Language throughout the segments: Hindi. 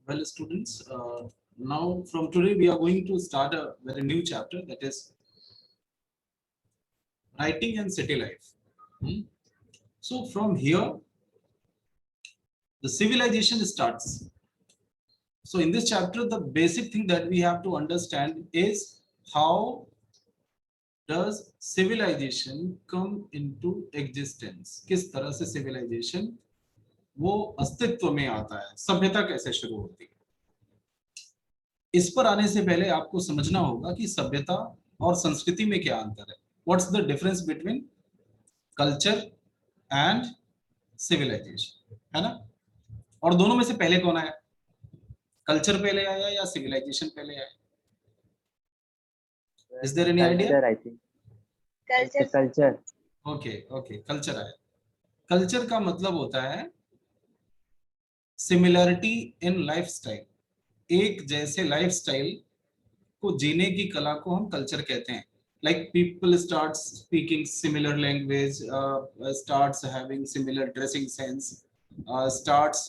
Well, students, now from today we are going to start a very new chapter, that is writing and city life. So from here, the civilization starts. So in this chapter, the basic thing that we have to understand is how does civilization come into existence? किस तरह से civilization वो अस्तित्व में आता है, सभ्यता कैसे शुरू होती है। इस पर आने से पहले आपको समझना होगा कि सभ्यता और संस्कृति में क्या अंतर है। What's the difference between culture and civilisation, है ना। और दोनों में से पहले कौन आया, कल्चर पहले आया या सिविलाइजेशन पहले आया? Is there any idea? Culture, I think culture. Okay okay, culture आया। कल्चर का मतलब होता है सिमिलरिटी इन लाइफस्टाइल, एक जैसे लाइफस्टाइल को जीने की कला को हम कल्चर कहते हैं। Like people start speaking similar language, starts having similar dressing sense, starts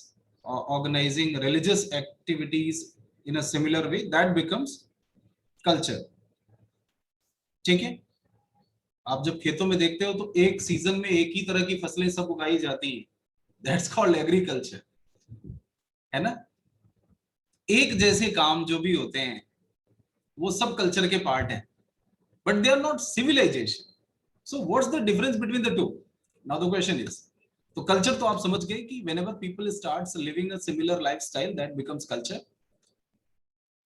organizing religious activities in a similar way, that becomes culture. ठीक है, आप जब खेतों में देखते हो तो एक सीजन में एक ही तरह की फसलें सब उगाई जाती हैं, that's called agriculture, है ना। एक जैसे काम जो भी होते हैं वो सब कल्चर के पार्ट हैं, but they are not civilization. So what's the difference between the two? Now the question is, तो culture तो आप समझ गए कि whenever people starts living a similar lifestyle, that becomes culture.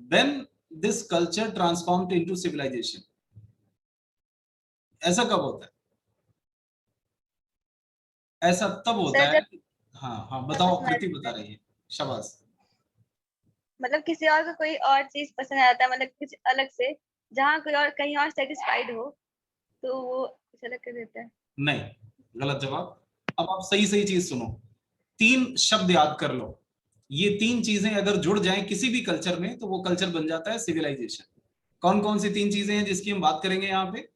Then this culture transformed into civilization. ऐसा कब होता है? ऐसा तब होता है। हाँ हाँ बताओ, कृति बता रही है, शाबाश। मतलब किसी और को कोई और चीज पसंद आता है, मतलब कुछ अलग से, जहाँ कोई और कहीं और सेटिस्फाइड हो तो वो अलग कर देता है। नहीं, गलत जवाब। अब आप सही सही चीज सुनो, तीन शब्द याद कर लो, ये तीन चीजें अगर जुड़ जाएं किसी भी कल्चर में तो वो कल्चर बन जाता है सिविलाइजेशन। कौन कौन सी तीन चीजें हैं जिसकी हम बात करेंगे यहाँ पे?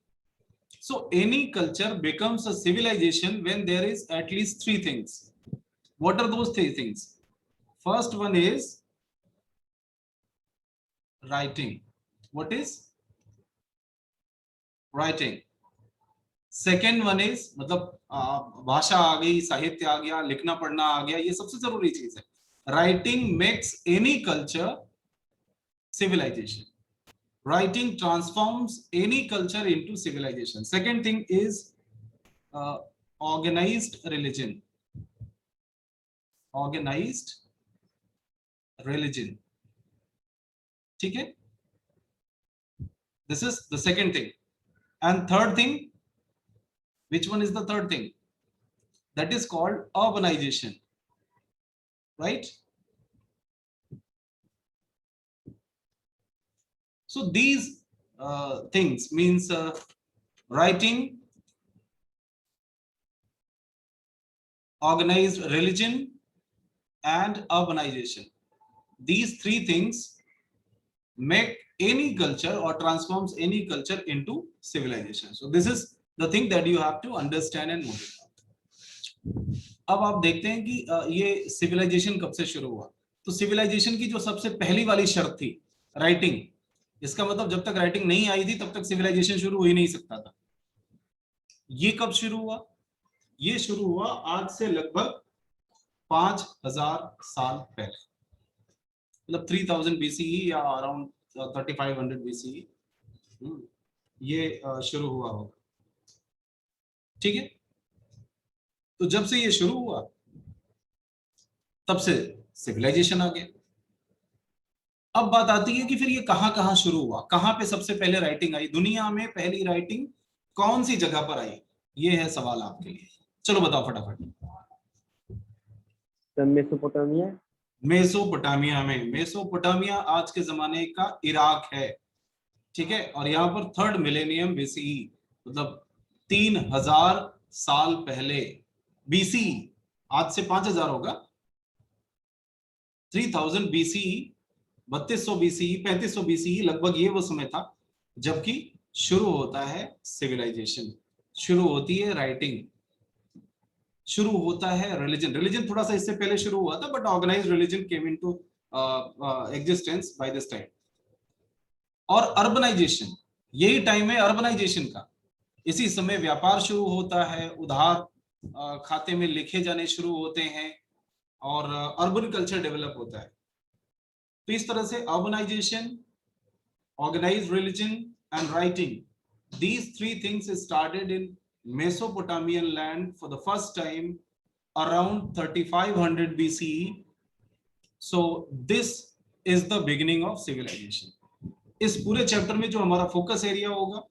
So any culture becomes a civilisation when there is at least three things. What are those three things? First one is writing. What is writing? Second one is, मतलब भाषा आ गई, साहित्य आ गया, लिखना पढ़ना आ गया, ये सबसे जरूरी चीज है। Writing makes any culture civilization. Writing transforms any culture into civilization. Second thing is organized religion. Organized religion. ठीक है? This is the second thing. And third thing, which one is the third thing? That is called urbanization. Right? So these things means writing, organized religion, and urbanization. These three things make any culture or transforms any culture into civilization. So this is the thing that you have to understand and note it out. अब आप देखते हैं कि ये सिविलाइजेशन कब से शुरू हुआ। तो सिविलाइजेशन की जो सबसे पहली वाली शर्त थी, राइटिंग। इसका मतलब जब तक राइटिंग नहीं आई थी तब तक सिविलाइजेशन शुरू हो ही नहीं सकता था। ये कब शुरू हुआ? ये शुरू हुआ आज से लगभग 5000 साल पहले, मतलब 3000 BCE या अराउंड 3500 BCE ये शुरू हुआ होगा। ठीक है, तो जब से ये शुरू हुआ तब से सिविलाइजेशन आ गया। अब बात आती है कि फिर ये कहां कहां शुरू हुआ, कहां पे सबसे पहले राइटिंग आई, दुनिया में पहली राइटिंग कौन सी जगह पर आई? ये है सवाल आपके लिए। चलो बताओ फटाफट। मेसोपोटामिया। मेसोपोटामिया में, मेसोपोटामिया आज के जमाने का इराक है। ठीक है, और यहाँ पर थर्ड मिलेनियम BCE, मतलब 3000 साल पहले BCE, आज से 5000 होगा, 3000 BCE, 3200 BCE, 3500 BCE, लगभग ये वो समय था जबकि शुरू होता है सिविलाइजेशन, शुरू होती है राइटिंग, शुरू होता है रिलीजन। रिलीजन थोड़ा सा इससे पहले शुरू हुआ था, but organised religion came into existence by this time. और अर्बनाइजेशन, यही टाइम है अर्बनाइजेशन का। इसी समय व्यापार शुरू होता है, उधार खाते में लिखे जाने शुरू होते हैं और अर्बन कल्चर डेवलप होता है। तो इस तरह से urbanisation, organized religion and writing, these three things started in Mesopotamian land for the first time around 3500 BCE. So this is the beginning of civilization. इस पूरे चैप्टर में जो हमारा फोकस एरिया होगा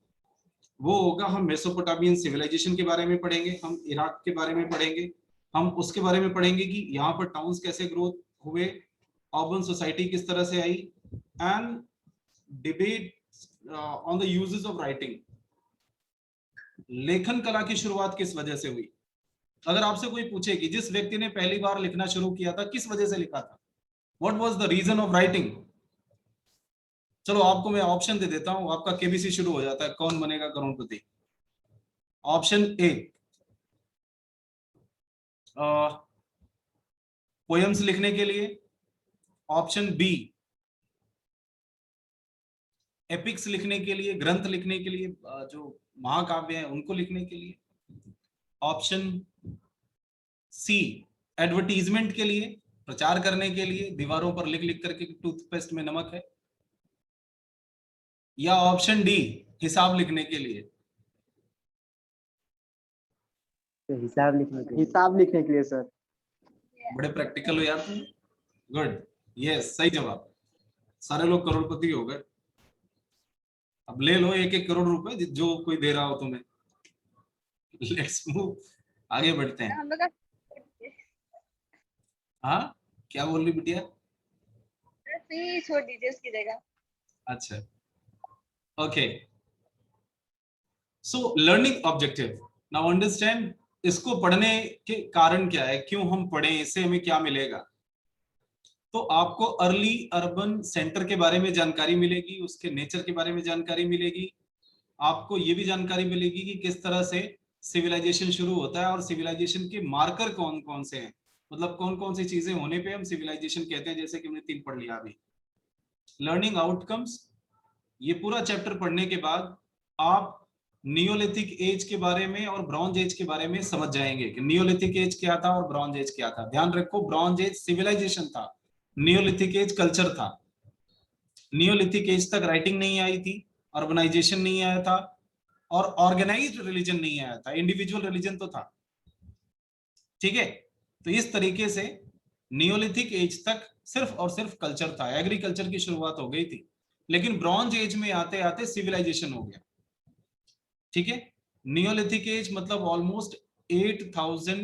वो होगा, हम मेसोपोटामियन सिविलाइजेशन के बारे में पढ़ेंगे, हम इराक के बारे में पढ़ेंगे, हम उसके बारे में पढ़ेंगे कि यहाँ पर टाउन्स कैसे ग्रोथ हुए, अर्बन सोसाइटी किस तरह से आई, and debate on the uses of writing. लेखन कला की शुरुआत किस वजह से हुई? अगर आपसे कोई पूछे कि जिस व्यक्ति ने पहली बार लिखना शुरू किया था किस वजह से लिखा था, what was the reason of writing? चलो आपको मैं ऑप्शन दे देता हूं, आपका केबीसी शुरू हो जाता है, कौन बनेगा करोड़पति। ऑप्शन ए, पोएम्स लिखने के लिए। ऑप्शन बी, एपिक्स लिखने के लिए, ग्रंथ लिखने के लिए, जो महाकाव्य हैं उनको लिखने के लिए। ऑप्शन सी, एडवर्टीजमेंट के लिए, प्रचार करने के लिए, दीवारों पर लिख लिख करके टूथपेस्ट में नमक है। या ऑप्शन डी, हिसाब लिखने के लिए। तो हिसाब लिखने के लिए। हिसाब लिखने के लिए सर। बड़े प्रैक्टिकल हो यार तुम। गुड, यस, सही जवाब। सारे लोग करोड़पति हो गए। अब ले लो 1-1 करोड़ रुपए जो कोई दे रहा हो तुम्हें। लेट्स मूव, आगे बढ़ते हैं। हम लोग का हाँ, क्या बोल रही बिटिया? फी छोड़ दीजिए उसकी जगह। अच्छा, okay. So learning objective, now understand इसको पढ़ने के कारण क्या है, क्यों हम पढ़ें, इससे हमें क्या मिलेगा। तो आपको अर्ली अर्बन सेंटर के बारे में जानकारी मिलेगी, उसके नेचर के बारे में जानकारी मिलेगी, आपको ये भी जानकारी मिलेगी कि किस तरह से सिविलाइजेशन शुरू होता है और सिविलाइजेशन के मार्कर कौन कौन से हैं, मतलब कौन कौन सी चीजें होने पे हम सिविलाइजेशन कहते हैं, जैसे कि हमने 3 पढ़ लिया अभी। लर्निंग आउटकम्स, ये पूरा चैप्टर पढ़ने के बाद आप नियोलिथिक एज के बारे में और ब्रॉन्ज एज के बारे में समझ जाएंगे कि नियोलिथिक एज क्या था और ब्रॉन्ज एज क्या था। ध्यान रखो, ब्रॉन्ज एज सिविलाइजेशन था, नियोलिथिक एज कल्चर था। नियोलिथिक एज तक राइटिंग नहीं आई थी, अर्बनाइजेशन नहीं आया था और ऑर्गेनाइज्ड रिलीजन नहीं आया था, इंडिविजुअल रिलीजन तो था। ठीक है, तो इस तरीके से नियोलिथिक एज तक सिर्फ और सिर्फ कल्चर था, एग्रीकल्चर की शुरुआत हो गई थी। लेकिन ब्रॉन्ज एज में आते आते सिविलाइजेशन हो गया। ठीक है, नियोलिथिक एज मतलब ऑलमोस्ट 8000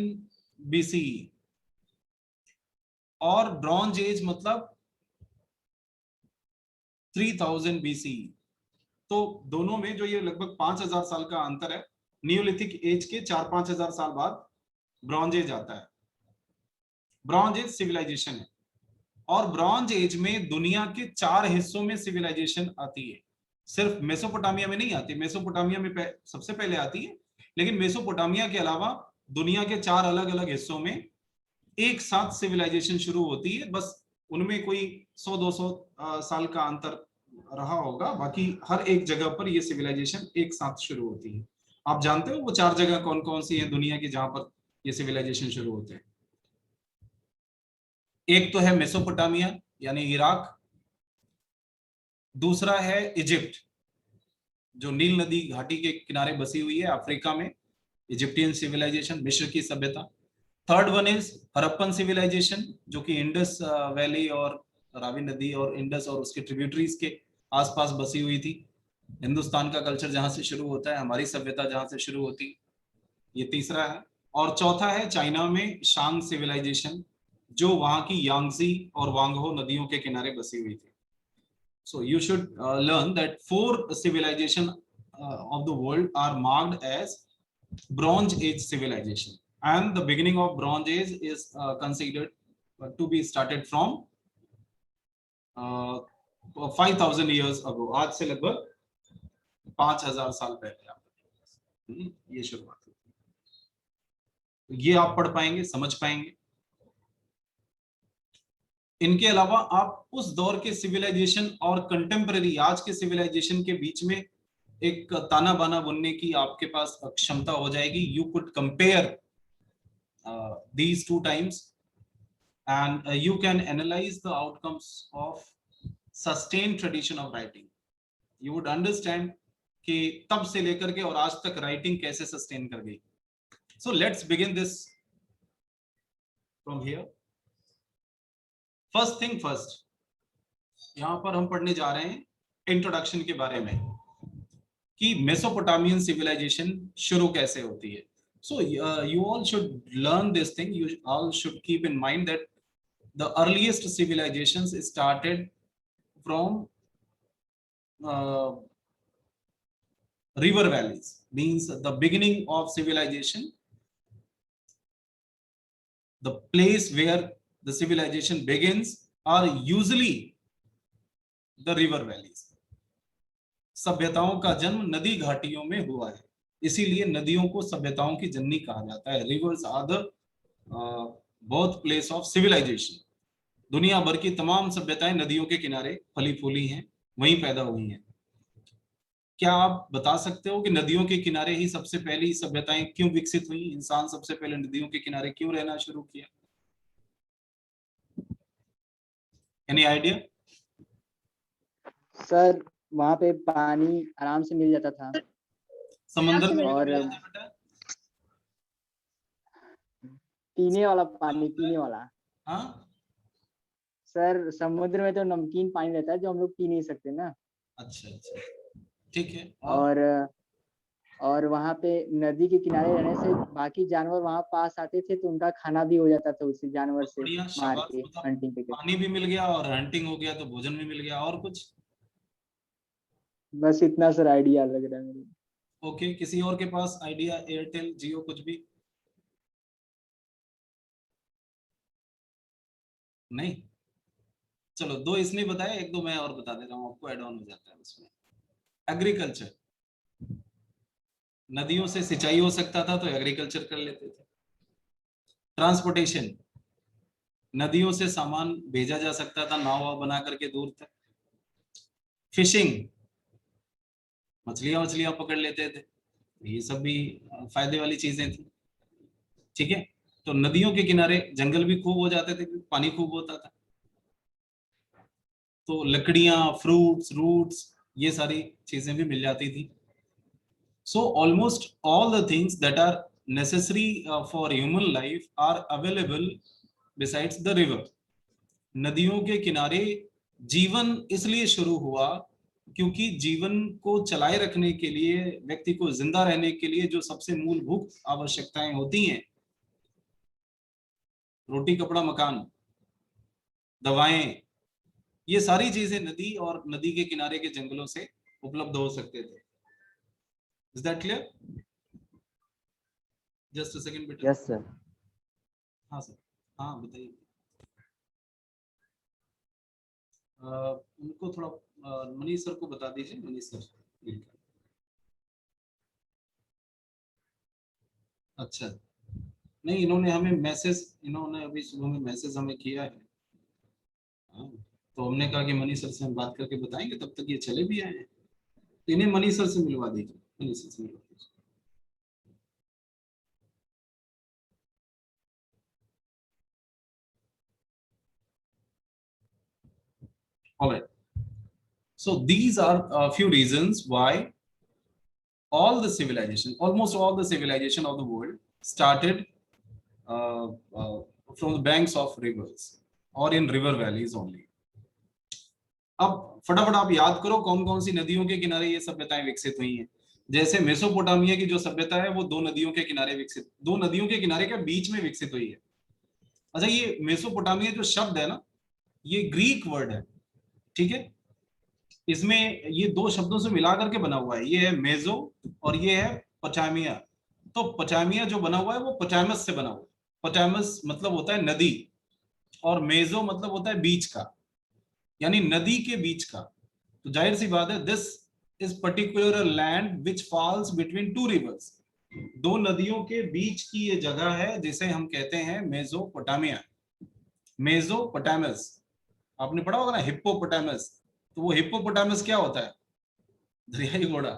बीसीई और ब्रॉन्ज एज मतलब 3000 बीसीई। तो दोनों में जो ये लगभग 5000 साल का अंतर है, नियोलिथिक एज के 4-5 हजार साल बाद ब्रॉन्ज एज आता है। ब्रॉन्ज एज सिविलाइजेशन है और ब्रॉन्ज एज में दुनिया के 4 हिस्सों में सिविलाइजेशन आती है, सिर्फ मेसोपोटामिया में नहीं आती। मेसोपोटामिया में सबसे पहले आती है, लेकिन मेसोपोटामिया के अलावा दुनिया के 4 अलग अलग हिस्सों में एक साथ सिविलाइजेशन शुरू होती है। बस उनमें कोई 100-200 साल का अंतर रहा होगा, बाकी हर एक जगह पर ये सिविलाइजेशन एक साथ शुरू होती है। आप जानते हो वो 4 जगह कौन कौन सी है दुनिया की जहां पर ये सिविलाइजेशन शुरू होते हैं? एक तो है मेसोपोटामिया यानी इराक, दूसरा है इजिप्ट जो नील नदी घाटी के किनारे बसी हुई है अफ्रीका में, इजिप्टियन सिविलाइजेशन, मिस्र की सभ्यता। Third one is Harappan civilisation जो कि इंडस वैली और रावी नदी और इंडस और उसके ट्रिब्यूटरीज के आसपास बसी हुई थी। हिंदुस्तान का कल्चर जहां से शुरू होता है, हमारी सभ्यता जहां से शुरू होती है, ये तीसरा है। और चौथा है चाइना में शांग सिविलाइजेशन जो वहां की यांगजी और वांगहो नदियों के किनारे बसी हुई थी। So you should learn that 4 civilization of the world are marked as Bronze Age civilization, and the beginning of Bronze Age is considered to be started from 5000 years ago. आज से लगभग 5000 साल पहले ये शुरुआत हुई। ये आप पढ़ पाएंगे, समझ पाएंगे। इनके अलावा आप उस दौर के सिविलाइजेशन और कंटेम्पररी आज के सिविलाइजेशन के बीच में एक ताना बाना बुनने की आपके पास क्षमता हो जाएगी. You could compare these two times and you can analyze the outcomes of sustained tradition of writing. You would understand कि तब से लेकर के और आज तक राइटिंग कैसे सस्टेन कर गई. So let's begin this from here. First thing first, यहाँ पर हम पढ़ने जा रहे हैं इंट्रोडक्शन के बारे में कि मेसोपोटामियन सिविलाइजेशन शुरू कैसे होती है. So you all should learn this thing. You all should keep in mind that the earliest civilizations started from river valleys, means the beginning of civilization, the place where the civilization begins are usually the river valleys. सभ्यताओं का जन्म नदी घाटियों में हुआ है, इसीलिए नदियों को सभ्यताओं की जननी कहा जाता है. Rivers are the birth place of civilisation. दुनिया भर की तमाम सभ्यताएं नदियों के किनारे फली फूली हैं, वहीं पैदा हुई हैं. क्या आप बता सकते हो कि नदियों के किनारे ही सबसे पहली सभ्यताएं क्यों विकसित हुई? इंसान सबसे पहले नदियों के किनारे क्यों रहना शुरू किया? Any idea? सर वहाँ पे पानी आराम से मिल जाता था. समंदर में और पीने वाला पानी, पीने वाला. हाँ सर समुद्र में तो नमकीन पानी रहता है जो हम लोग पी नहीं सकते ना. अच्छा अच्छा, ठीक है. और वहाँ पे नदी के किनारे रहने से बाकी जानवर वहाँ पास आते थे तो उनका खाना भी हो जाता था उसी जानवर से बढ़िया, मार शाबाश. के मतलब हंटिंग करके. पानी भी मिल गया और हंटिंग हो गया तो भोजन भी मिल गया. और कुछ? बस इतना सर आइडिया लग रहा है मेरे. ओके, किसी और के पास आइडिया? एयरटेल, जियो, कुछ भी नहीं? चलो, दो इसने बताया, एक दो मैं और बता दे रहा हूँ आपको, एड ऑन हो जाता है उसमें. एग्रीकल्चर, नदियों से सिंचाई हो सकता था तो एग्रीकल्चर कर लेते थे. ट्रांसपोर्टेशन, नदियों से सामान भेजा जा सकता था नाव बना करके दूर तक. फिशिंग, मछलियां पकड़ लेते थे. ये सब भी फायदे वाली चीजें थी. ठीक है, तो नदियों के किनारे जंगल भी खूब हो जाते थे, पानी खूब होता था, तो लकड़ियां, फ्रूट्स, रूट्स, ये सारी चीजें भी मिल जाती थी. So almost all the things that are necessary for human life are available besides the river. नदियों के किनारे जीवन इसलिए शुरू हुआ क्योंकि जीवन को चलाए रखने के लिए, व्यक्ति को जिंदा रहने के लिए जो सबसे मूलभूत आवश्यकताएं होती हैं, रोटी, कपड़ा, मकान, दवाएं, ये सारी चीजें नदी और नदी के किनारे के जंगलों से उपलब्ध हो सकते थे. Is that clear? Just a second बेटा. Yes sir. हाँ सर, हाँ बताइए. उनको थोड़ा मनीष सर को बता दीजिए. मनीष सर. अच्छा, नहीं, इन्होंने हमें मैसेज, इन्होंने अभी सुबह में मैसेज हमें किया है. हाँ, तो हमने कहा कि मनीष सर से हम बात करके बताएंगे, तब तक ये चले भी आए हैं. तो इन्हें मनीष सर से मिलवा दीजिए. मनीष सर से मिलवा दीजिए. All right. So these are a few reasons why all the civilization, almost all the civilization of the world started from the banks of rivers or in river valleys only. अब फटाफट आप याद करो कौन कौन सी नदियों के किनारे ये सभ्यताएं विकसित हुई हैं. जैसे मेसोपोटामिया की जो सभ्यता है वो दो नदियों के किनारे विकसित, दो नदियों के किनारे के बीच में विकसित हुई है. अच्छा, ये मेसोपोटामिया जो शब्द है ना, ये ग्रीक वर्ड है. ठीक है, इसमें ये दो शब्दों से मिला करके बना हुआ है. ये है मेजो और ये है पचामिया. तो पचामिया जो बना हुआ है वो पचामस से बना हुआ है. पचामस मतलब होता है नदी और मेजो मतलब होता है बीच का, यानी नदी के बीच का. तो जाहिर सी बात है, this is particular land which falls between two reverse. दो नदियों के बीच की ये जगह है जिसे हम कहते हैं मेसोपोटामिया, मेसोपोटामस. आपने पढ़ा होगा ना हिप्पोपोटामस, तो वो हिप्पोपोटामस क्या होता है? दरियाई घोड़ा।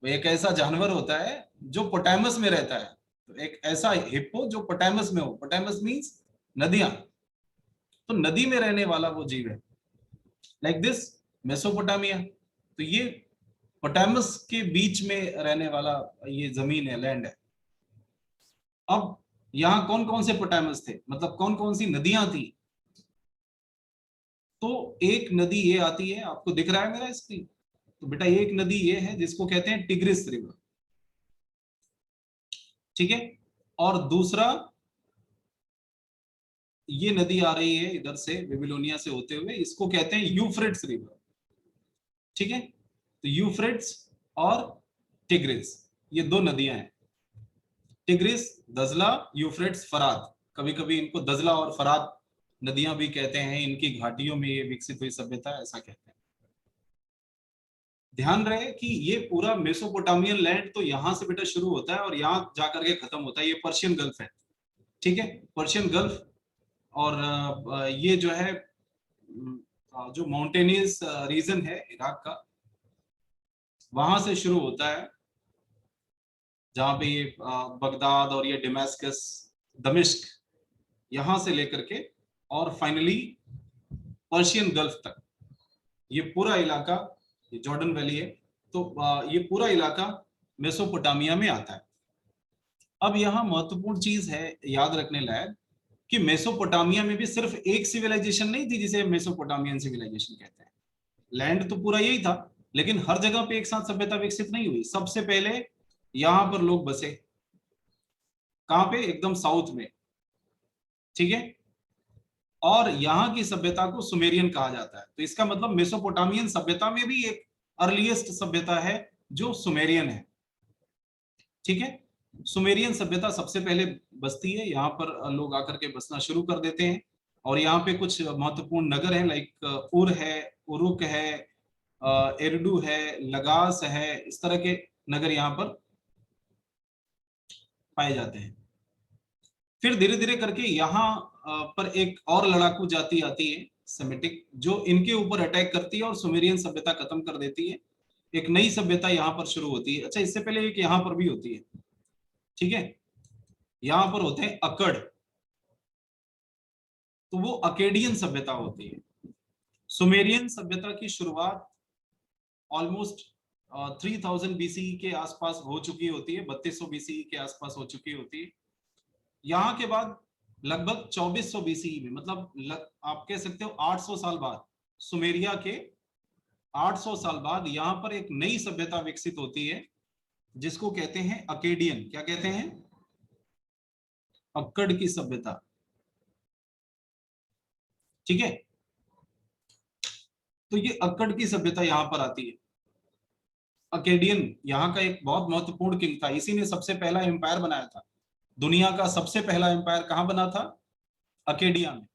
वो एक ऐसा जानवर होता है जो पोटामस में रहता है। तो एक ऐसा हिप्पो जो पोटामस में हो, पोटामस मींस नदियां, तो नदी में रहने वाला वो जीव है। लाइक दिस मेसोपोटामिया, तो ये पोटामस के बीच में रहने वाला ये जमीन है, लैंड है। अब यहाँ कौन कौन से पोटामस थे, मतलब कौन कौन सी नदियां थी? तो एक नदी ये आती है, आपको दिख रहा है मेरा स्क्रीन? तो बेटा एक नदी ये है जिसको कहते हैं टिग्रिस रिवर, ठीक है। और दूसरा ये नदी आ रही है इधर से बेबीलोनिया से होते हुए, इसको कहते हैं यूफ्रेट्स रिवर, ठीक है। तो यूफ्रेट्स और टिग्रिस, ये दो नदियां हैं। टिग्रिस, दजला, यूफ्रेट्स, फरात। कभी कभी इनको दजला और फरात नदियां भी कहते हैं। इनकी घाटियों में ये विकसित हुई सभ्यता, ऐसा कहते हैं। ध्यान रहे कि ये पूरा मेसोपोटामियन लैंड तो यहां से बेटा शुरू होता है और यहां जाकर के खत्म होता है। ये पर्शियन गल्फ है, ठीक है, पर्शियन गल्फ। और ये जो है जो माउंटेनियस रीजन है इराक का, वहां से शुरू होता है, जहां पे ये बगदाद और ये डेमास्कस, दमिश्क, यहां से लेकर के और फाइनली पर्शियन गल्फ तक, ये पूरा इलाका, ये जॉर्डन वैली है, तो ये पूरा इलाका मेसोपोटामिया में आता है। अब यहाँ महत्वपूर्ण चीज है याद रखने लायक कि मेसोपोटामिया में भी सिर्फ एक सिविलाइजेशन नहीं थी जिसे मेसोपोटामियन सिविलाइजेशन कहते हैं। लैंड तो पूरा यही था, लेकिन हर जगह पे एक साथ सभ्यता विकसित नहीं हुई। सबसे पहले यहां पर लोग बसे, कहां पे? एकदम साउथ में, ठीक है। और यहाँ की सभ्यता को सुमेरियन कहा जाता है। तो इसका मतलब मेसोपोटामियन सभ्यता में भी एक अर्लीस्ट सभ्यता है जो सुमेरियन है, ठीक है। सुमेरियन सभ्यता सबसे पहले बसती है, यहाँ पर लोग आकर के बसना शुरू कर देते हैं। और यहाँ पे कुछ महत्वपूर्ण नगर हैं, लाइक उर है, उरुक है, एरडू है, लगास है, इस तरह के नगर यहाँ पर पाए जाते हैं। फिर धीरे धीरे करके यहाँ पर एक और लड़ाकू जाति आती है सेमेटिक, जो इनके ऊपर अटैक करती है और सुमेरियन सभ्यता खत्म कर देती है। एक नई सभ्यता यहाँ पर शुरू होती है। अच्छा, इससे पहले एक यहाँ पर भी होती है, ठीक है। यहाँ पर होते हैं अकड़, तो वो अकेडियन सभ्यता होती है। सुमेरियन सभ्यता की शुरुआत ऑलमोस्ट 3000 बीसी के आसपास हो चुकी होती है, 3200 बीसी के आसपास हो चुकी होती है। यहाँ के बाद लगभग 2400 बीसी में, मतलब आप कह सकते हो 800 साल बाद, सुमेरिया के 800 साल बाद यहाँ पर एक नई सभ्यता विकसित होती है जिसको कहते हैं अकेडियन। क्या कहते हैं? अक्कड़ की सभ्यता, ठीक है। तो ये अक्कड़ की सभ्यता यहाँ पर आती है। अकेडियन यहाँ का एक बहुत महत्वपूर्ण किंग था, इसी ने सबसे पहला एम्पायर बनाया था। दुनिया का सबसे पहला एम्पायर कहां बना था? अकेडिया में।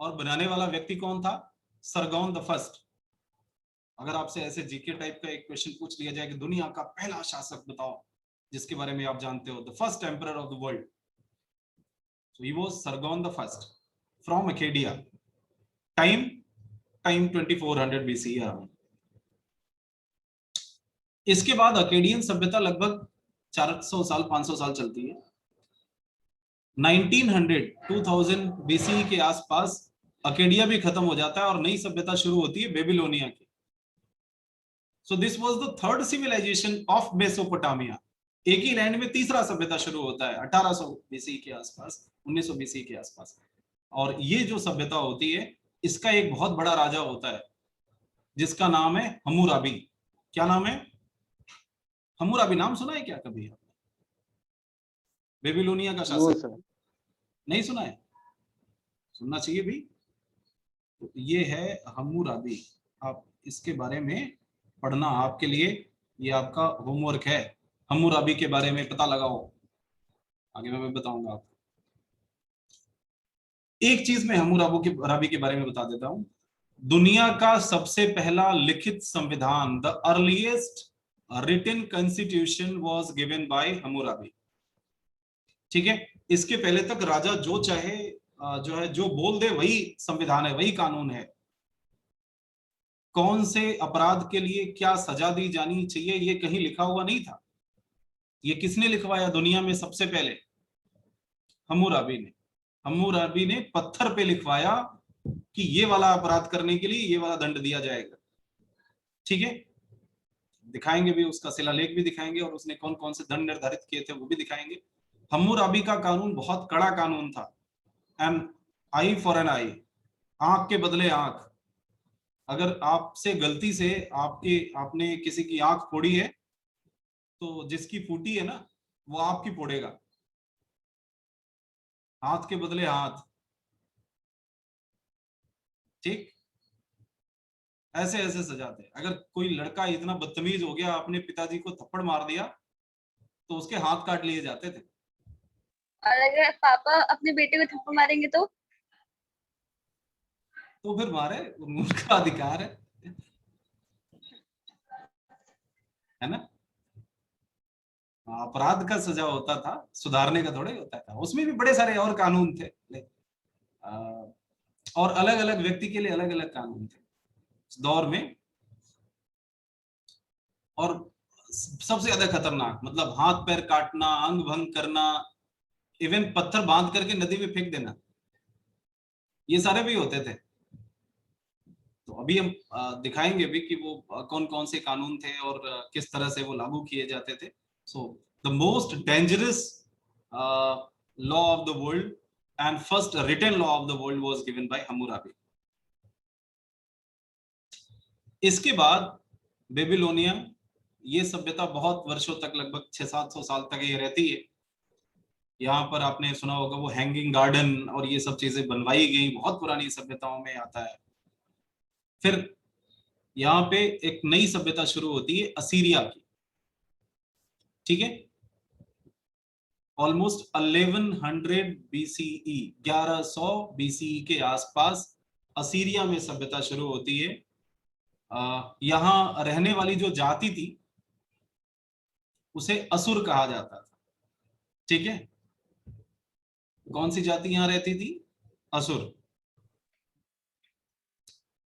और बनाने वाला व्यक्ति कौन था? सरगोन द फर्स्ट। अगर आपसे ऐसे जीके टाइप का एक क्वेश्चन पूछ लिया जाए कि दुनिया का पहला शासक बताओ जिसके बारे में आप जानते हो, the first emperor of the world, so he was सरगोन the first from Acadia. Time 2400 BC around. इसके बाद अकेडियन सभ्यता लगभग 400 साल 500 साल चलती है। 2000 बीसी के आसपास अकेडिया भी खत्म हो जाता है और नई सभ्यता शुरू होती है बेबीलोनिया की। So this was the third civilisation of Mesopotamia. एक ही लैंड में तीसरा सभ्यता शुरू होता है 1800 बीसी के आसपास, 1900 बीसी के आसपास। और ये जो सभ्यता होती है, इसका एक बहुत बड़ा राजा होता है जिसका नाम है हम्मुराबी। क्या नाम है? हम्मुराबी। नाम सुना है क्या कभी आपने? बेबीलोनिया का शासक नहीं सुना है? सुनना चाहिए भी। तो ये है हम्मुराबी, आप इसके बारे में पढ़ना, आपके लिए ये आपका होमवर्क है। हम्मुराबी के बारे में पता लगाओ, आगे मैं बताऊंगा आपको। एक चीज मैं हम्मुराबी के बारे में बता देता हूं। दुनिया का सबसे पहला लिखित संविधान, the earliest written constitution was given by Hammurabi, ठीक है। इसके पहले तक राजा जो चाहे जो है जो बोल दे वही संविधान है, वही कानून है। कौन से अपराध के लिए क्या सजा दी जानी चाहिए ये कहीं लिखा हुआ नहीं था। ये किसने लिखवाया दुनिया में सबसे पहले? हम्मुराबी ने। हम्मुराबी ने पत्थर पे लिखवाया कि ये वाला अपराध करने के लिए ये वाला दंड दिया जाएगा। ठीक है, दिखाएंगे भी, उसका शिलालेख भी दिखाएंगे और उसने कौन कौन से दंड निर्धारित किए थे वो भी दिखाएंगे। हम्मुराबी का कानून बहुत कड़ा कानून था। एन आई फॉर एन आई, आंख के बदले आंख। अगर आपसे गलती से आपने किसी की आंख फोड़ी है तो जिसकी फूटी है ना वो आपकी फोड़ेगा, हाथ के बदले हाथ। ठीक, ऐसे ऐसे सजा थे। अगर कोई लड़का इतना बदतमीज हो गया, अपने पिताजी को थप्पड़ मार दिया, तो उसके हाथ काट लिए जाते थे। और अगर पापा अपने बेटे को थप्पड़ मारेंगे तो फिर मारे, उनका अधिकार है ना। अपराध का सजा होता था, सुधारने का थोड़े होता था। उसमें भी बड़े सारे और कानून थे, और अलग अलग व्यक्ति के लिए अलग अलग कानून थे उस दौर में। और सबसे ज्यादा खतरनाक मतलब हाथ पैर काटना, अंग भंग करना, इवन पत्थर बांध करके नदी में फेंक देना, ये सारे भी होते थे। तो अभी हम दिखाएंगे भी कि वो कौन कौन से कानून थे और किस तरह से वो लागू किए जाते थे। So the most dangerous law of the world and first written law of the world was given by Hammurabi. इसके बाद बेबीलोनिया, ये सभ्यता बहुत वर्षों तक, लगभग 600-700 साल तक ये रहती है। यहाँ पर आपने सुना होगा वो हैंगिंग गार्डन और ये सब चीजें बनवाई गई, बहुत पुरानी सभ्यताओं में आता है। फिर यहाँ पे एक नई सभ्यता शुरू होती है असीरिया की। ठीक है, ऑलमोस्ट 1100 BCE, 1100 BCE के आसपास असीरिया में सभ्यता शुरू होती है। यहाँ रहने वाली जो जाति थी उसे असुर कहा जाता था। ठीक है, कौन सी जाति यहाँ रहती थी? असुर।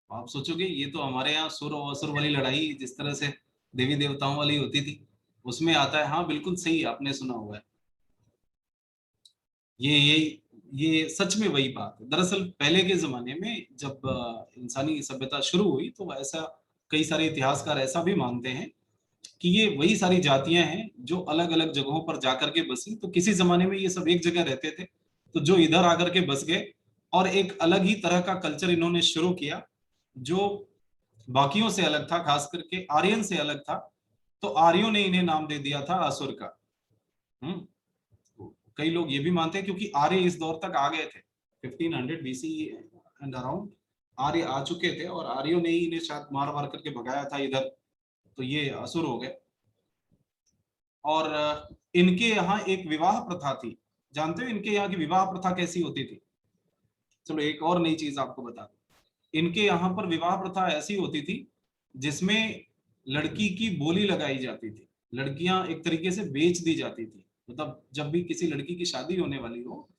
आप सोचोगे ये तो हमारे यहाँ सुर और असुर वाली लड़ाई जिस तरह से देवी देवताओं वाली होती थी उसमें आता है। हाँ बिल्कुल सही, आपने सुना हुआ है। ये सच में वही बात है। दरअसल पहले के जमाने में जब इंसानी सभ्यता शुरू हुई तो ऐसा कई सारे इतिहासकार ऐसा भी मानते हैं कि ये वही सारी जातियां हैं जो अलग अलग जगहों पर जाकर के बसी। तो किसी जमाने में ये सब एक जगह रहते थे, तो जो इधर आकर के बस गए और एक अलग ही तरह का कल्चर इन्होंने शुरू किया जो बाकियों से अलग था, खास करके आर्यन से अलग था। तो आर्यों ने इन्हें नाम दे दिया था असुर का। कई लोग ये भी मानते हैं क्योंकि आर्य इस दौर तक आ गए थे, 1500 BC एंड अराउंड आर्य आ चुके थे और आर्यों ने ही इन्हें शायद मार मार करके भगाया था इधर, तो ये असुर हो गए। और इनके यहाँ एक विवाह प्रथा थी। जानते हो इनके यहाँ की विवाह प्रथा कैसी होती थी? चलो एक और नई चीज आपको बता दूं। इनके यहाँ पर विवाह प्रथा ऐसी होती थी जिसमें लड़की की बोली लगाई जाती थी। लड़कियां एक तरीके से बेच दी जाती थी। मतलब जब भी किसी लड़की की शादी होने वाली हो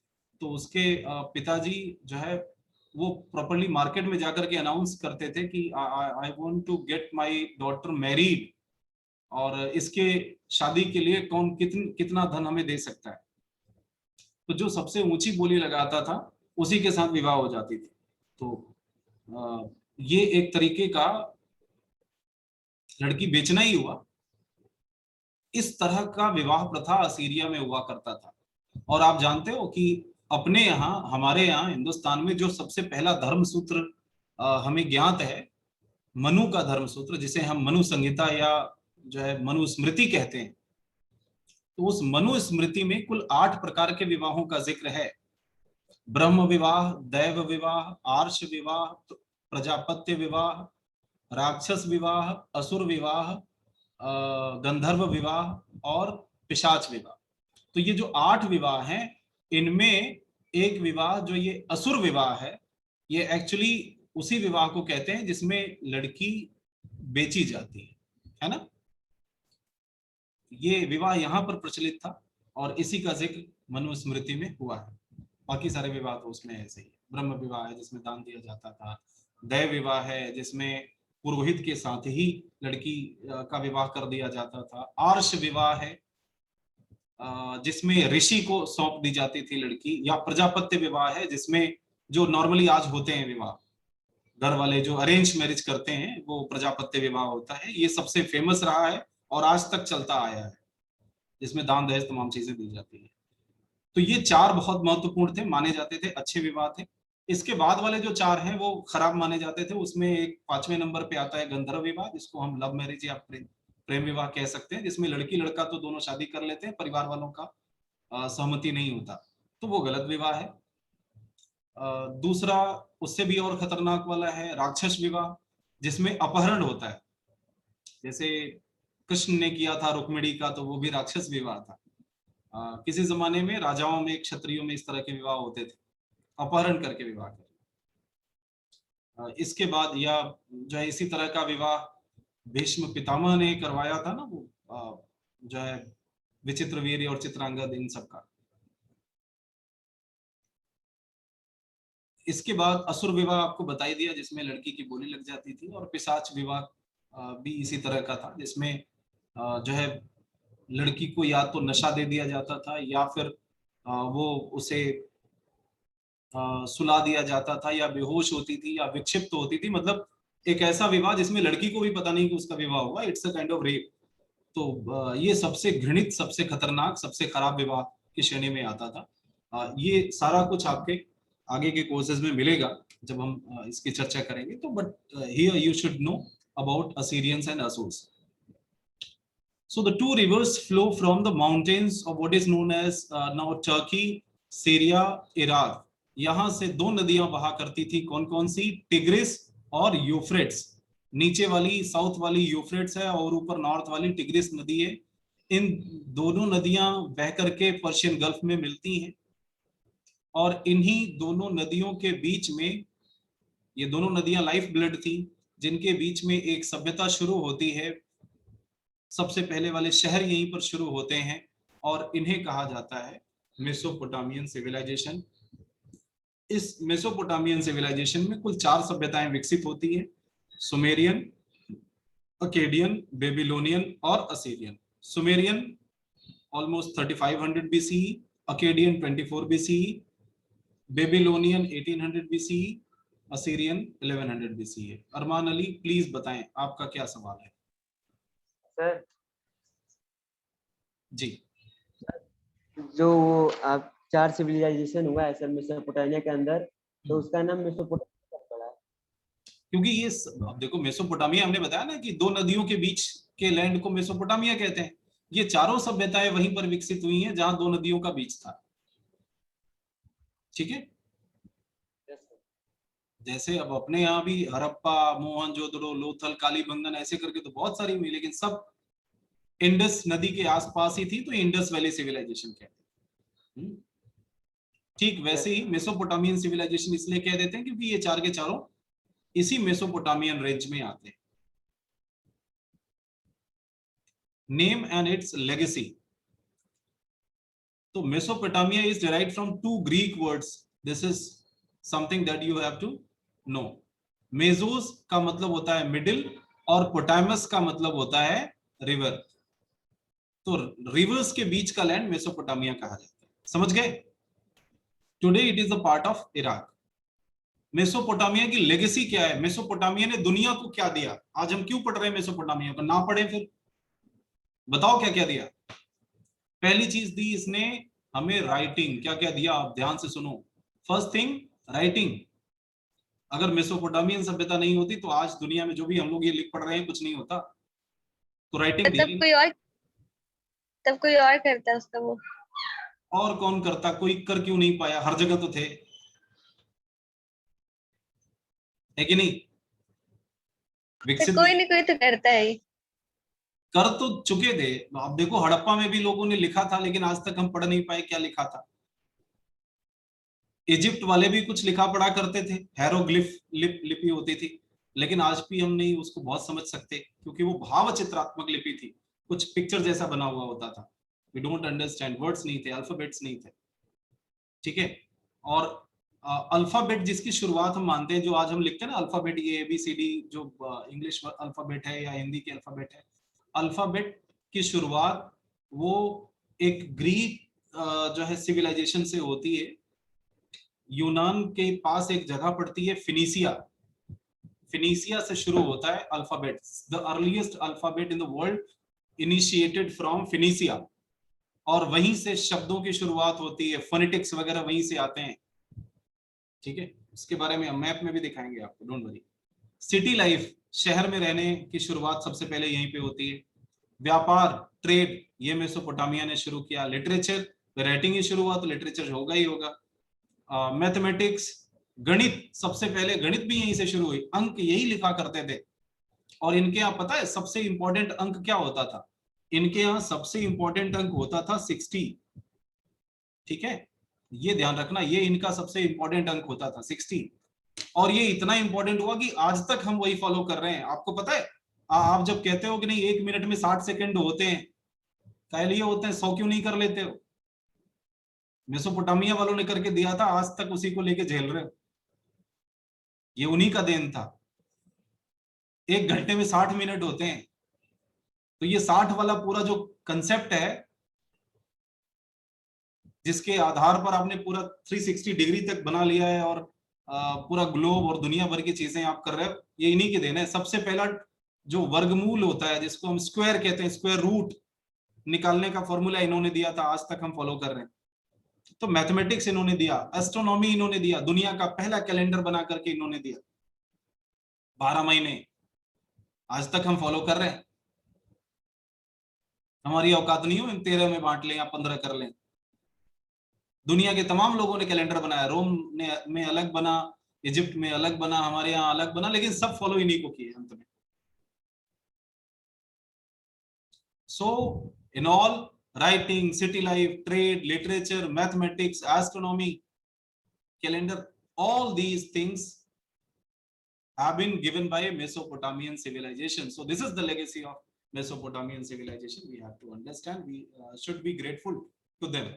तो उसके पिताजी जो है वो प्रॉपर्ली मार्केट में जाकर के अनाउंस करते थे कि I want to get my daughter married, और इसके शादी के लिए कौन कितना धन हमें दे सकता है। तो जो सबसे ऊंची बोली लगाता था उसी के साथ विवाह हो जाती थी। तो ये एक तरीके का लड़की बेचना ही हुआ। इस तरह का विवाह प्रथा असीरिया में हुआ करता था। और आप जानते हो कि अपने यहाँ, हमारे यहाँ हिंदुस्तान में जो सबसे पहला धर्म सूत्र हमें ज्ञात है, मनु का धर्म सूत्र, जिसे हम मनु संहिता या जो है मनु स्मृति कहते हैं। तो उस मनु स्मृति में कुल 8 प्रकार के विवाहों का जिक्र है। ब्रह्म विवाह, दैव विवाह, आर्ष विवाह, प्रजापत्य विवाह, राक्षस विवाह, असुर विवाह, गंधर्व विवाह और पिशाच विवाह। तो ये जो 8 विवाह हैं इनमें एक विवाह जो ये असुर विवाह है, ये एक्चुअली उसी विवाह को कहते हैं जिसमें लड़की बेची जाती है ना। ये विवाह यहाँ पर प्रचलित था और इसी का जिक्र मनुस्मृति में हुआ है। बाकी सारे विवाह तो उसमें ऐसे ही। ब्रह्म विवाह है जिसमें दान दिया जाता था, दैव विवाह है जिसमें पुरोहित के साथ ही लड़की का विवाह कर दिया जाता था, आर्ष विवाह है जिसमें ऋषि को सौंप दी जाती थी लड़की, या प्रजापत्य विवाह है जिसमें जो नॉर्मली आज होते हैं विवाह, घर वाले जो अरेंज मैरिज करते हैं वो प्रजापत्य विवाह होता है। ये सबसे फेमस रहा है और आज तक चलता आया है, जिसमें दान दहेज तमाम चीजें दी जाती है। तो ये 4 बहुत महत्वपूर्ण थे, माने जाते थे, अच्छे विवाह थे। इसके बाद वाले जो 4 हैं वो खराब माने जाते थे। उसमें एक 5वें नंबर पे आता है गंधर्व विवाह, जिसको हम लव मैरिज या प्रेम विवाह कह सकते हैं, जिसमें लड़की लड़का तो दोनों शादी कर लेते हैं, परिवार वालों का सहमति नहीं होता, तो वो गलत विवाह है। दूसरा उससे भी और खतरनाक वाला है राक्षस विवाह, जिसमें अपहरण होता है, जैसे कृष्ण ने किया था रुक्मिणी का, तो वो भी राक्षस विवाह था। किसी जमाने में राजाओं में, क्षत्रियों में इस तरह के विवाह होते थे, अपहरण करके विवाह करना। इसके बाद या जो है इसी तरह का विवाह भीष्म पितामह ने करवाया था ना, वो जो है विचित्रवीर्य और चित्रांगद, इन सब का। इसके बाद असुर विवाह आपको बताई दिया, जिसमें लड़की की बोली लग जाती थी, और पिशाच विवाह भी इसी तरह का था, जिसमें जो है लड़की को या तो नशा दे दिया जाता था या फिर वो उसे सुला दिया जाता था, या बेहोश होती थी या विक्षिप्त होती थी। मतलब एक ऐसा विवाह जिसमें लड़की को भी पता नहीं कि उसका विवाह हुआ, it's a kind of rape. तो ये सबसे घृणित, सबसे खतरनाक, सबसे खराब विवाह की श्रेणी में आता था। ये सारा कुछ आपके आगे के कोर्सेज में मिलेगा जब हम इसकी चर्चा करेंगे। तो but here you should know about Assyrians and Asurs. So the two rivers flow from the mountains of what is known as now Turkey, Syria, Iraq. यहाँ से 2 नदियां बहा करती थी, कौन कौन सी? टिग्रिस और यूफ्रेट्स। नीचे वाली साउथ वाली यूफ्रेट्स है और ऊपर नॉर्थ वाली टिग्रिस नदी है। इन दोनों नदियां बह करके पर्शियन गल्फ में मिलती हैं, और इन्हीं दोनों नदियों के बीच में, ये दोनों नदियां लाइफ ब्लड थी, जिनके बीच में एक सभ्यता शुरू होती है। सबसे पहले वाले शहर यहीं पर शुरू होते हैं, और इन्हें कहा जाता है मेसोपोटामियन सिविलाइजेशन। इस मेसोपोटामियन सिविलाइजेशन में कुल 4 सभ्यताएं विकसित होती हैं: सुमेरियन, अकेडियन, बेबीलोनियन और Assyrian. Sumerian almost 3500 BCE, Akkadian 24 BCE, Babylonian 1800 BCE, Assyrian 1100 BCE। Arman Ali please बताएं आपका क्या सवाल है? सर जी, जो वो आप 4 सिविलाइजेशन हुआ है सर मेसोपोटामिया के अंदर, तो उसका नाम मेसोपोटामिया पड़ा है क्योंकि ये अब देखो, मेसोपोटामिया हमने बताया ना कि 2 नदियों के बीच के लैंड को मेसोपोटामिया कहते हैं। ये चारों सभ्यताएं वहीं पर विकसित हुई हैं जहां 2 नदियों का बीच था। ठीक है, जैसे अब अपने यहाँ भी हड़प्पा, मोहनजोदड़ो, लोथल, कालीबंगन ऐसे करके तो बहुत सारी हुई, लेकिन सब इंडस नदी के आसपास ही थी, तो इंडस वैली सिविलाइजेशन कहते हैं। ठीक वैसे ही मेसोपोटामियन सिविलाइजेशन इसलिए कह देते हैं क्योंकि ये 4 के चारों इसी मेसोपोटामियन रेंज में आते हैं। Name and it's legacy. तो Mesopotamia is derived from 2 Greek words. This is something that you have to know. मेजोस का मतलब होता है मिडिल, और पोटामस का मतलब होता है रिवर। तो रिवर्स के बीच का लैंड मेसोपोटामिया कहा जाता है। समझ गए? Today it is a part of Iraq. Mesopotamia की लेगेसी क्या है? मेसोपोटामिया ने दुनिया को क्या दिया? आज हम क्यों पढ़ रहे हैं मेसोपोटामिया को? ना पढ़े फिर बताओ क्या क्या दिया। पहली चीज दी इसने हमें राइटिंग। क्या क्या दिया आप ध्यान से सुनो। First thing writing. अगर मेसोपोटामियन सभ्यता नहीं होती तो आज दुनिया में जो भी हम लोग ये लिख पढ़ रहे हैं कुछ नहीं होता। तो राइटिंग तब कोई और करता उसका वो। और कौन करता? कोई कर क्यों नहीं पाया? हर जगह तो थे, है कि नहीं? विकसित कोई नहीं कोई तो करता है। कर तो चुके थे। अब देखो हड़प्पा में भी लोगों ने लिखा था, लेकिन आज तक हम पढ़ नहीं पाए क्या लिखा था। इजिप्ट वाले भी कुछ लिखा पढ़ा करते थे, हेरोग्लिफ लिपि होती थी, लेकिन आज भी हम नहीं उसको बहुत समझ सकते क्योंकि वो भाव चित्रात्मक लिपि थी, कुछ पिक्चर जैसा बना हुआ होता था। वी डोंट अंडरस्टैंड, वर्ड्स नहीं थे, अल्फाबेट्स नहीं थे। ठीक है, और अल्फाबेट जिसकी शुरुआत हम मानते हैं, जो आज हम लिखते हैं ना अल्फाबेट, ये ABCD जो इंग्लिश अल्फाबेट है या हिंदी के अल्फाबेट है, अल्फाबेट की शुरुआत वो एक ग्रीक जो है सिविलाइजेशन से होती है। यूनान के पास एक जगह पड़ती है फिनिसिया, फिनिसिया से शुरू होता है alphabet. The earliest alphabet in the world initiated from Phoenicia, और वहीं से शब्दों की शुरुआत होती है, फोनेटिक्स वगैरह वहीं से आते हैं। ठीक है, इसके बारे में हम मैप में भी दिखाएंगे आपको, डोंट वरी। सिटी लाइफ, शहर में रहने की शुरुआत सबसे पहले यहीं पे होती है। व्यापार, ट्रेड, ये मेसोपोटामिया ने शुरू किया। लिटरेचर, राइटिंग की शुरुआत, लिटरेचर होगा ही होगा। मैथमेटिक्स, गणित, सबसे पहले गणित भी यहीं से शुरू हुई, अंक यही लिखा करते थे। और इनके यहाँ पता है सबसे इंपॉर्टेंट अंक क्या होता था? इनके यहाँ सबसे इंपॉर्टेंट अंक होता था 60। ठीक है, ये ध्यान रखना, ये इनका सबसे इंपॉर्टेंट अंक होता था 60। और ये इतना इंपॉर्टेंट हुआ कि आज तक हम वही फॉलो कर रहे हैं। आपको पता है, आप जब कहते हो कि नहीं 1 मिनट में 60 सेकंड होते हैं, कह लिए होते हैं, 100 क्यों नहीं कर लेते हो? मेसोपोटामिया वालों ने करके दिया था, आज तक उसी को लेके झेल रहे हो। ये उन्हीं का देन था। 1 घंटे में 60 मिनट होते हैं, तो ये 60 वाला पूरा जो कंसेप्ट है, जिसके आधार पर आपने पूरा 360 डिग्री तक बना लिया है और पूरा ग्लोब और दुनिया भर की चीजें आप कर रहे हो, ये इन्हीं के देन है। सबसे पहला जो वर्गमूल होता है, जिसको हम स्क्वायर कहते हैं, स्क्वायर रूट निकालने का फॉर्मूला इन्होंने दिया था, आज तक हम फॉलो कर रहे हैं। तो मैथमेटिक्स इन्होंने दिया, एस्ट्रोनॉमी इन्होंने दिया, दुनिया का पहला कैलेंडर बना करके इन्होंने दिया, 12 महीने, आज तक हम फॉलो कर रहे हैं। हमारी औकात नहीं हो इन 13 में बांट लें या 15 कर लें। दुनिया के तमाम लोगों ने कैलेंडर बनाया, रोम में अलग बना, इजिप्ट में अलग बना, हमारे यहाँ अलग बना, लेकिन सब फॉलो इन्हीं को किए अंत में। So in all, writing, city life, trade, literature, mathematics, astronomy, calendar, all these things have been given by Mesopotamian civilization. So this is the legacy of Mesopotamian civilization. We have to understand, we should be grateful to them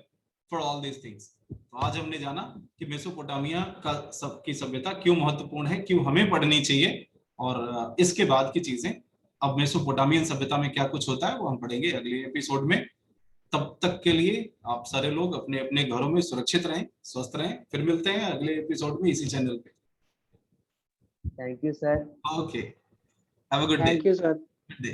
for all these things. तो आज हमने जाना कि मेसोपोटामिया का की सभ्यता क्यों महत्वपूर्ण है, क्यों हमें पढ़नी चाहिए, और इसके बाद की चीजें, अब मेसोपोटामियन सभ्यता में क्या कुछ होता है वो हम पढ़ेंगे अगले एपिसोड में। तब तक के लिए आप सारे लोग अपने अपने घरों में सुरक्षित रहें, स्वस्थ रहें। फिर मिलते हैं अगले एपिसोड में इसी चैनल पे। Thank you sir. Okay, have a good day. Thank you sir. Good day.